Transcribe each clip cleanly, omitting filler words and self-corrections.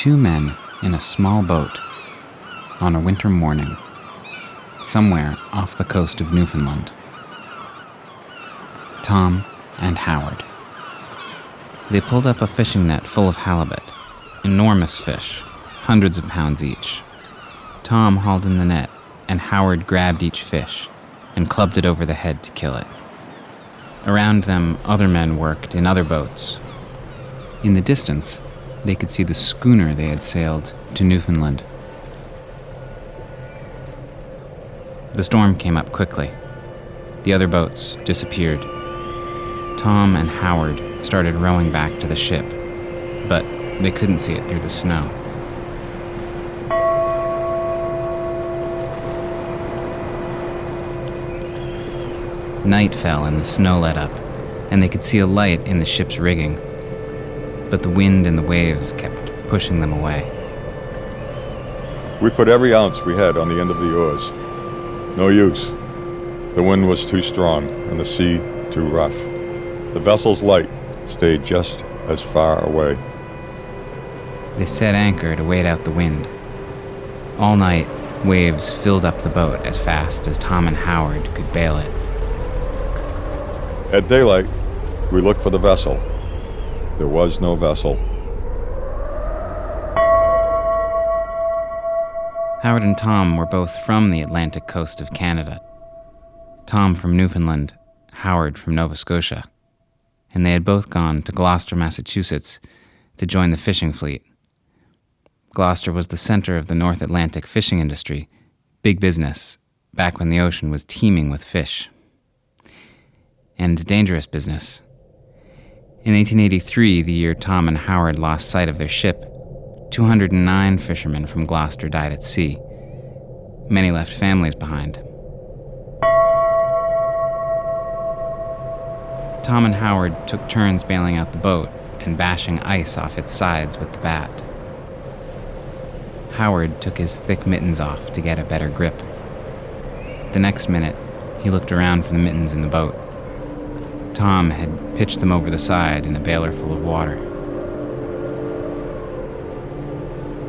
two men in a small boat on a winter morning, somewhere off the coast of Newfoundland. Tom and Howard. They pulled up a fishing net full of halibut, enormous fish, hundreds of pounds each. Tom hauled in the net, and Howard grabbed each fish and clubbed it over the head to kill it. Around them, other men worked in other boats. In the distance, they could see the schooner they had sailed to Newfoundland. The storm came up quickly. The other boats disappeared. Tom and Howard started rowing back to the ship, but they couldn't see it through the snow. Night fell and the snow let up, and they could see a light in the ship's rigging, but the wind and the waves kept pushing them away. We put every ounce we had on the end of the oars. No use. The wind was too strong and the sea too rough. The vessel's light stayed just as far away. They set anchor to wait out the wind. All night, waves filled up the boat as fast as Tom and Howard could bail it. At daylight, we looked for the vessel. There was no vessel. Howard and Tom were both from the Atlantic coast of Canada. Tom from Newfoundland, Howard from Nova Scotia. And they had both gone to Gloucester, Massachusetts, to join the fishing fleet. Gloucester was the center of the North Atlantic fishing industry, big business, back when the ocean was teeming with fish. And dangerous business. In 1883, the year Tom and Howard lost sight of their ship, 209 fishermen from Gloucester died at sea. Many left families behind. Tom and Howard took turns bailing out the boat and bashing ice off its sides with the bat. Howard took his thick mittens off to get a better grip. The next minute, he looked around for the mittens in the boat. Tom had pitched them over the side in a bailer full of water.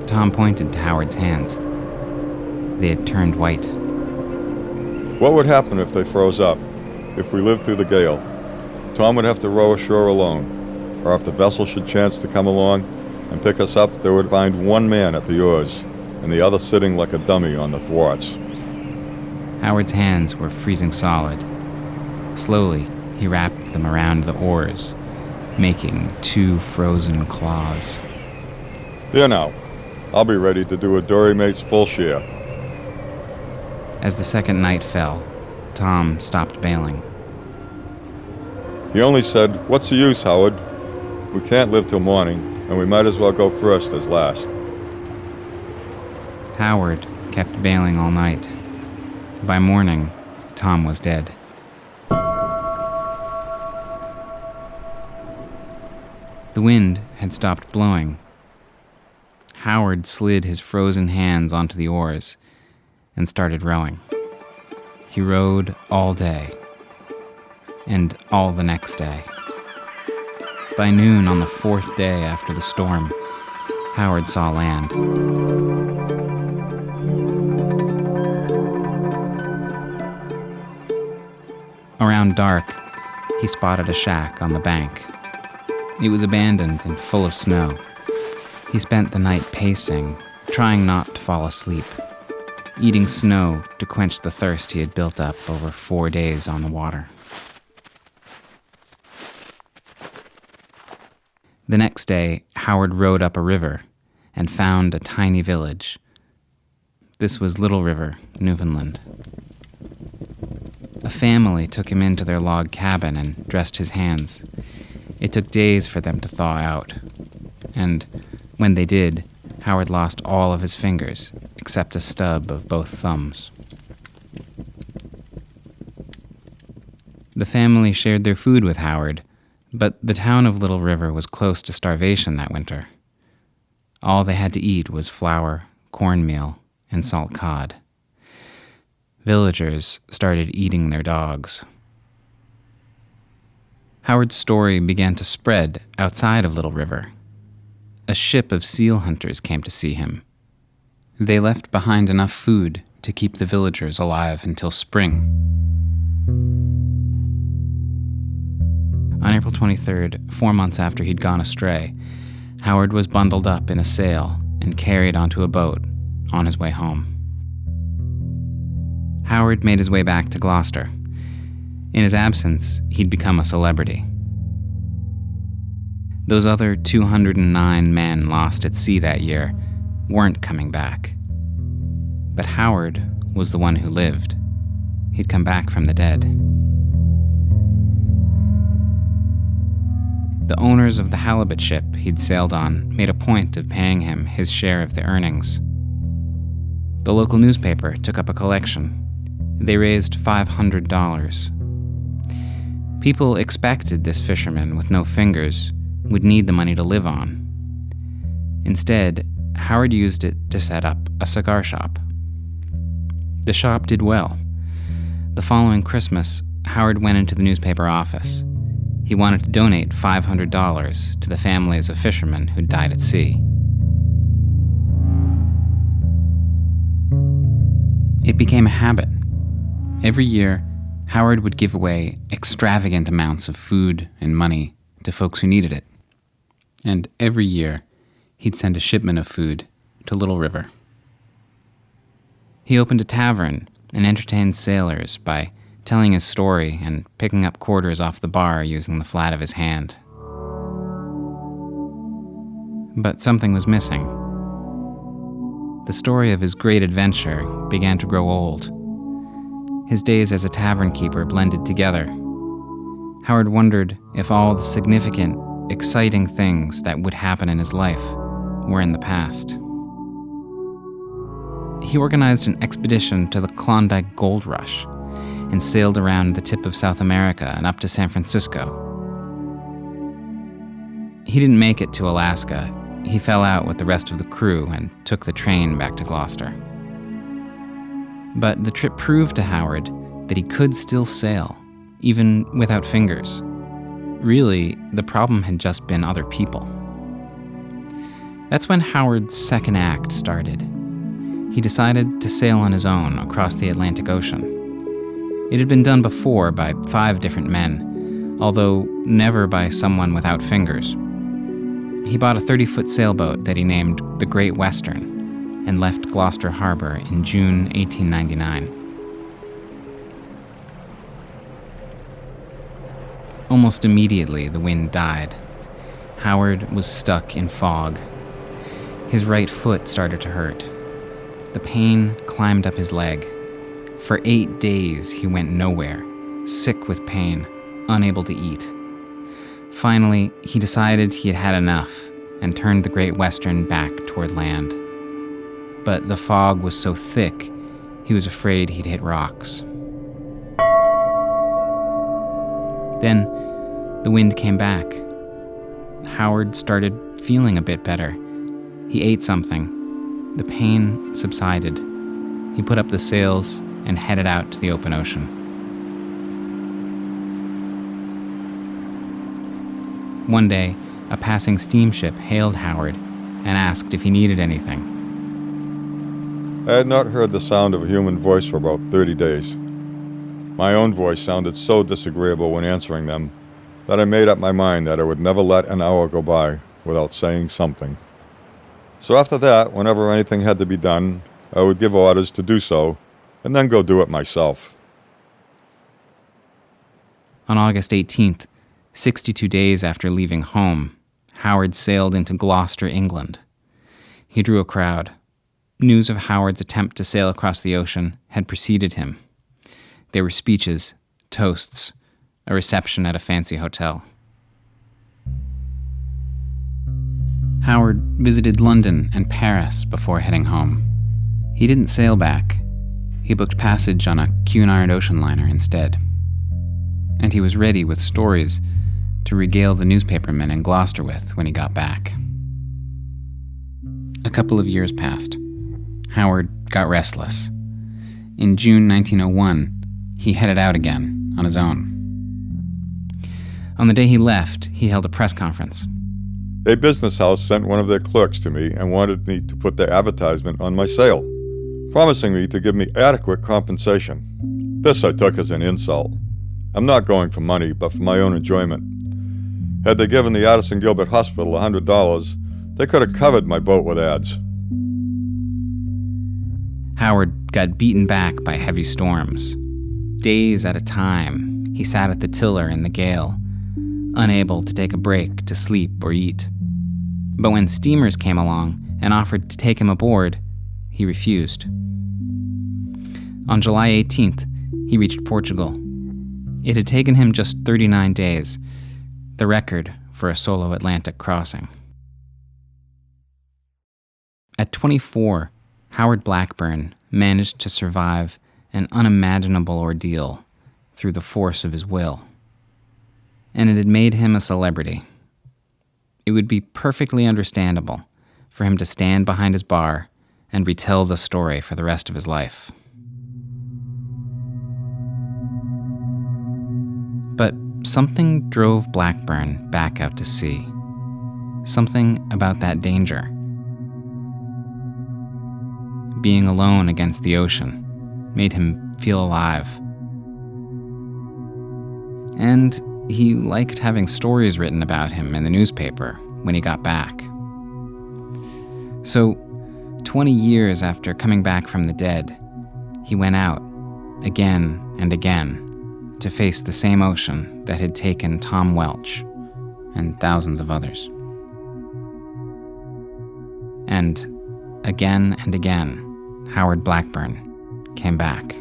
Tom pointed to Howard's hands. They had turned white. What would happen if they froze up? If we lived through the gale? Tom would have to row ashore alone, or if the vessel should chance to come along and pick us up, they would find one man at the oars, and the other sitting like a dummy on the thwarts. Howard's hands were freezing solid. Slowly, he wrapped them around the oars, making two frozen claws. There now. I'll be ready to do a dory mate's full share. As the second night fell, Tom stopped bailing. He only said, "What's the use, Howard? We can't live till morning, and we might as well go first as last." Howard kept bailing all night. By morning, Tom was dead. The wind had stopped blowing. Howard slid his frozen hands onto the oars and started rowing. He rowed all day, and all the next day. By noon on the fourth day after the storm, Howard saw land. Around dark, he spotted a shack on the bank. It was abandoned and full of snow. He spent the night pacing, trying not to fall asleep, eating snow to quench the thirst he had built up over 4 days on the water. The next day, Howard rowed up a river and found a tiny village. This was Little River, Newfoundland. A family took him into their log cabin and dressed his hands. It took days for them to thaw out, and when they did, Howard lost all of his fingers, except a stub of both thumbs. The family shared their food with Howard, but the town of Little River was close to starvation that winter. All they had to eat was flour, cornmeal, and salt cod. Villagers started eating their dogs. Howard's story began to spread outside of Little River. a ship of seal hunters came to see him. They left behind enough food to keep the villagers alive until spring. On April 23rd, 4 months after he'd gone astray, Howard was bundled up in a sail and carried onto a boat on his way home. Howard made his way back to Gloucester. In his absence, he'd become a celebrity. Those other 209 men lost at sea that year weren't coming back. But Howard was the one who lived. He'd come back from the dead. The owners of the halibut ship he'd sailed on made a point of paying him his share of the earnings. The local newspaper took up a collection. They raised $500. People expected this fisherman with no fingers would need the money to live on. Instead, Howard used it to set up a cigar shop. The shop did well. The following Christmas, Howard went into the newspaper office. He wanted to donate $500 to the families of fishermen who'd died at sea. It became a habit. Every year, Howard would give away extravagant amounts of food and money to folks who needed it. And every year, he'd send a shipment of food to Little River. He opened a tavern and entertained sailors by telling his story and picking up quarters off the bar using the flat of his hand. But something was missing. The story of his great adventure began to grow old. His days as a tavern keeper blended together. Howard wondered if all the significant, exciting things that would happen in his life were in the past. He organized an expedition to the Klondike Gold Rush and sailed around the tip of South America and up to San Francisco. He didn't make it to Alaska. He fell out with the rest of the crew and took the train back to Gloucester. But the trip proved to Howard that he could still sail, even without fingers. Really, the problem had just been other people. That's when Howard's second act started. He decided to sail on his own across the Atlantic Ocean. It had been done before by 5 different men, although never by someone without fingers. He bought a 30-foot sailboat that he named the Great Western and left Gloucester Harbor in June 1899. Almost immediately, the wind died. Howard was stuck in fog. His right foot started to hurt. The pain climbed up his leg. For 8 days, he went nowhere, sick with pain, unable to eat. Finally, he decided he had had enough and turned the Great Western back toward land. But the fog was so thick, he was afraid he'd hit rocks. Then, the wind came back. Howard started feeling a bit better. He ate something. The pain subsided. He put up the sails and headed out to the open ocean. One day, a passing steamship hailed Howard and asked if he needed anything. I had not heard the sound of a human voice for about 30 days. My own voice sounded so disagreeable when answering them that I made up my mind that I would never let an hour go by without saying something. So after that, whenever anything had to be done, I would give orders to do so and then go do it myself. On August 18th, 62 days after leaving home, Howard sailed into Gloucester, England. He drew a crowd. News of Howard's attempt to sail across the ocean had preceded him. There were speeches, toasts, a reception at a fancy hotel. Howard visited London and Paris before heading home. He didn't sail back. He booked passage on a Cunard ocean liner instead. And he was ready with stories to regale the newspapermen in Gloucester with when he got back. A couple of years passed. Howard got restless. In June 1901, he headed out again on his own. On the day he left, he held a press conference. A business house sent one of their clerks to me and wanted me to put their advertisement on my sale, promising me to give me adequate compensation. This I took as an insult. I'm not going for money, but for my own enjoyment. Had they given the Addison Gilbert Hospital $100, they could have covered my boat with ads. Howard got beaten back by heavy storms. Days at a time, he sat at the tiller in the gale, unable to take a break to sleep or eat. But when steamers came along and offered to take him aboard, he refused. On July 18th, he reached Portugal. It had taken him just 39 days, the record for a solo Atlantic crossing. At 24, Howard Blackburn managed to survive an unimaginable ordeal through the force of his will. And it had made him a celebrity. It would be perfectly understandable for him to stand behind his bar and retell the story for the rest of his life. But something drove Blackburn back out to sea. Something about that danger. Being alone against the ocean made him feel alive. And he liked having stories written about him in the newspaper when he got back. So, 20 years after coming back from the dead, he went out, again and again, to face the same ocean that had taken Tom Welch and thousands of others. And again, Howard Blackburn came back.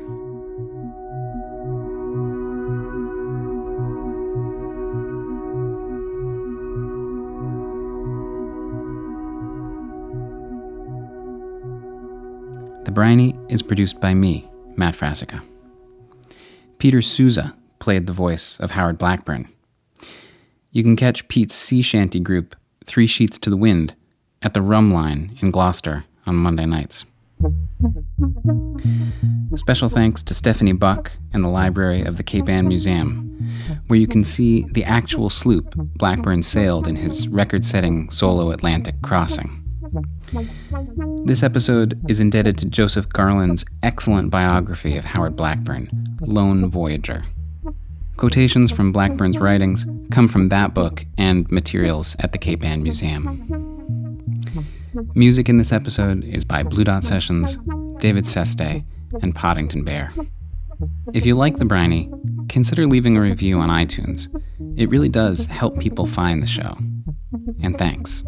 The Briny is produced by me, Matt Frasica. Peter Souza played the voice of Howard Blackburn. You can catch Pete's sea shanty group, 3 Sheets to the Wind, at the Rum Line in Gloucester on Monday nights. Special thanks to Stephanie Buck and the Library of the Cape Ann Museum, where you can see the actual sloop Blackburn sailed in his record-setting solo Atlantic crossing. This episode is indebted to Joseph Garland's excellent biography of Howard Blackburn, Lone Voyager. Quotations from Blackburn's writings come from that book and materials at the Cape Ann Museum. Music in this episode is by Blue Dot Sessions, David Seste, and Poddington Bear. If you like The Briny, consider leaving a review on iTunes. It really does help people find the show. And thanks.